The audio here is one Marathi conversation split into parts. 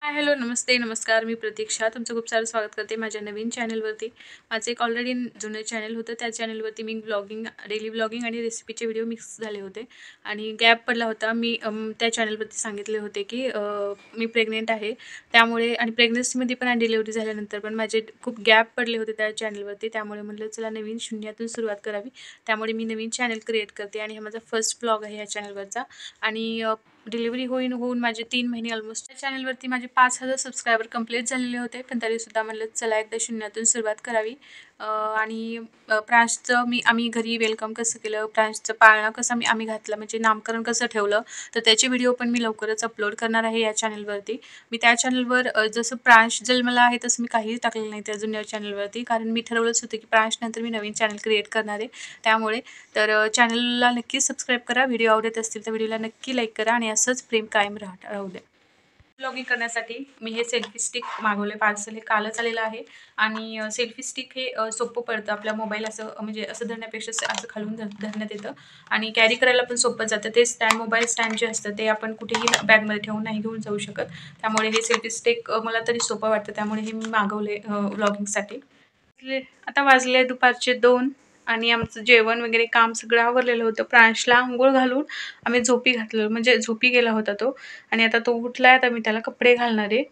हाय हॅलो नमस्ते नमस्कार. मी प्रतीक्षा तुमचं खूप सारं स्वागत करते माझ्या नवीन चॅनलवरती. माझं एक ऑलरेडी जुनं चॅनल होतं. त्या चॅनलवरती मी डेली ब्लॉगिंग आणि रेसिपीचे व्हिडिओ मिक्स झाले होते आणि गॅप पडला होता. मी त्या चॅनलवरती सांगितले होते की मी प्रेग्नेंट आहे, त्यामुळे आणि प्रेग्नन्सीमध्ये पण आणि डिलिव्हरी झाल्यानंतर पण माझे खूप गॅप पडले होते त्या चॅनलवरती. त्यामुळे म्हटलं चला नवीन शून्यातून सुरुवात करावी. त्यामुळे मी नवीन चॅनल क्रिएट करते आणि हा माझा फर्स्ट ब्लॉग आहे या चॅनलवरचा. आणि डिलिव्हरी होऊन माझे 3 महिने ऑलमोस्ट त्या चॅनलवरती माझे 5,000 सबस्क्रायबर कंप्लीट झालेले होते. पण तरीसुद्धा म्हणलं चला एकदा शून्यातून सुरुवात करावी. आणि प्रांशचं आम्ही घरी वेलकम कसं केलं, प्रांशचं पाळणा कसा आम्ही घातला, म्हणजे नामकरण कसं ठेवलं, तर त्याचे व्हिडिओ पण मी लवकरच अपलोड करणार आहे या चॅनलवरती. मी त्या चॅनलवर जसं प्रांश जन्मला आहे तसं मी काहीच टाकलेलं नाही त्या जुन्या चॅनलवरती, कारण मी ठरवलंच होतं की प्रांशनंतर मी नवीन चॅनल क्रिएट करणार आहे. त्यामुळे तर चॅनलला नक्की सबस्क्राईब करा. व्हिडिओ आवडत असतील तर व्हिडिओला नक्की लाईक करा आणि असंच प्रेम कायम राहू द्या. ब्लॉगिंग करण्यासाठी मी हे सेल्फी स्टिक मागवले, पार्सल हे कालच आलेलं आहे. आणि सेल्फी स्टिक हे सोपं पडतं. आपला मोबाईल असं म्हणजे असं धरण्यापेक्षा असं खालून धरण्यात येतं आणि कॅरी करायला पण सोपं जातं. ते मोबाईल स्टँड जे असतं ते आपण कुठेही बॅगमध्ये ठेवून नाही घेऊन जाऊ शकत. त्यामुळे हे सेल्फी स्टिक मला तरी सोपं वाटतं, त्यामुळे हे मी मागवले ब्लॉगिंगसाठी. आता वाजले दुपारचे 2 आणि आमचं जेवण वगैरे काम सगळं आवरलेलं होतं. प्रांशला अंघोळ घालून आम्ही झोपी घातलं, म्हणजे झोपी गेला होता तो. आणि आता तो उठलाय, आता मी त्याला कपडे घालणार आहे.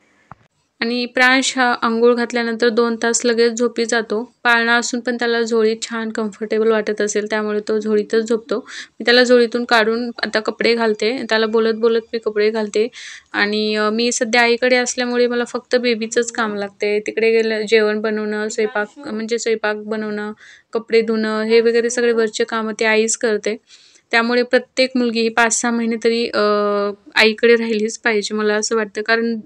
आणि प्रांश हा अंघोळ घातल्यानंतर 2 तास लगेच झोपी जातो. पाळणा असून पण त्याला झोळीत छान कम्फर्टेबल वाटत असेल, त्यामुळे तो झोळीतच झोपतो. मी त्याला झोळीतून काढून आता कपडे घालते. त्याला बोलत बोलत मी कपडे घालते. आणि मी सध्या आईकडे असल्यामुळे मला फक्त बेबीचंच काम लागते. तिकडे गेलं जेवण बनवणं, स्वयंपाक बनवणं, कपडे धुणं, हे वगैरे सगळे वरचे कामं ते आईच करते. त्यामुळे प्रत्येक मुलगी ही 5-6 महिने तरी आईकडे राहिलीच पाहिजे, मला असं वाटतं. कारण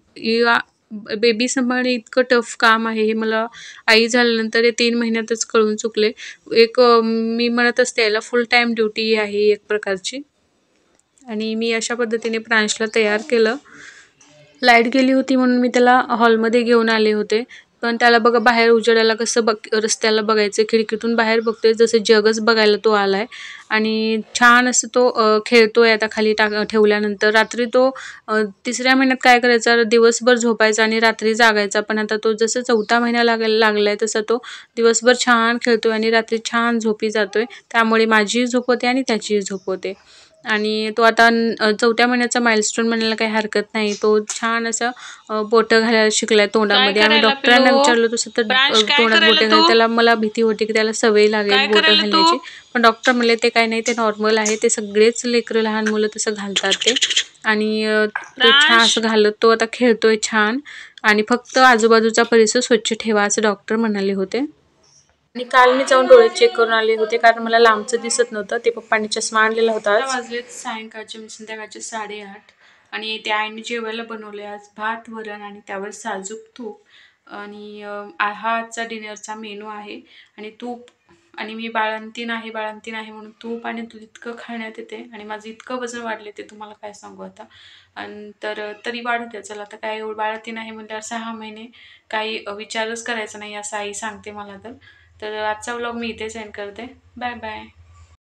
बेबी सांभाळणे इतकं टफ काम आहे, हे मला आई झाल्यानंतर हे 3 महिन्यातच कळून चुकले. मी म्हणत असते याला फुल टाईम ड्युटी आहे एक प्रकारची. आणि मी अशा पद्धतीने प्रांशला तयार केलं. लाईट गेली होती म्हणून मी त्याला हॉलमध्ये घेऊन आले होते. पण त्याला बघा बाहेर उजेडाला कसं रस्त्याला बघायचं, खिडकीतून बाहेर बघतोय जसं जगच बघायला तो आलाय. आणि छान असं तो खेळतोय आता खाली ठेवल्यानंतर. रात्री तो 3ऱ्या महिन्यात काय करायचा, दिवसभर झोपायचा आणि रात्री जागायचा. पण आता तो जसं 4था महिना लागलाय तसा तो दिवसभर छान खेळतोय आणि रात्री छान झोपी जातोय. त्यामुळे माझीही झोप होते आणि त्याचीही झोप होते. आणि तो आता 4थ्या महिन्याचा माइलस्टोन म्हणायला काही हरकत नाही. तो छान असं बोटं घालायला शिकलाय तोंडामध्ये. आम्ही डॉक्टरांना विचारलं तसं तर तोंडात बोटे घाल, त्याला मला भीती होती की त्याला सवय लागेल बोटं घालण्याची. पण डॉक्टर म्हणले ते काही नाही, ते नॉर्मल आहे. ते सगळेच लेकरं लहान मुलं तसं घालतात ते. आणि तो छान असं घालत तो आता खेळतोय छान. आणि फक्त आजूबाजूचा परिसर स्वच्छ ठेवा असं डॉक्टर म्हणाले होते. आणि काल मी जाऊन डोळे चेक करून आले होते, कारण मला लांबचं दिसत नव्हतं. ते पप्पांनी चष्मा आणलेला होता. वाजलेत सायंकाळचे संध्याकाळचे 8:30 आणि त्या आईने जेवायला बनवले आज भात वरण आणि त्यावर साजूक तूप. आणि हा आजचा डिनरचा मेनू आहे. आणि तूप, आणि मी बाळंतीण आहे म्हणून तूप आणि दूध इतकं खाण्यात येते आणि माझं इतकं वजन वाढले ते तुम्हाला काय सांगू आता. आणि तरी वाढू द्या, चला आता काय एवढं बाळंतीण आहे म्हटल्यावर 6 महिने काही विचारच करायचा नाही असं आई सांगते मला. तर आजचा व्लॉग मी इथेच एंड करते. Bye bye.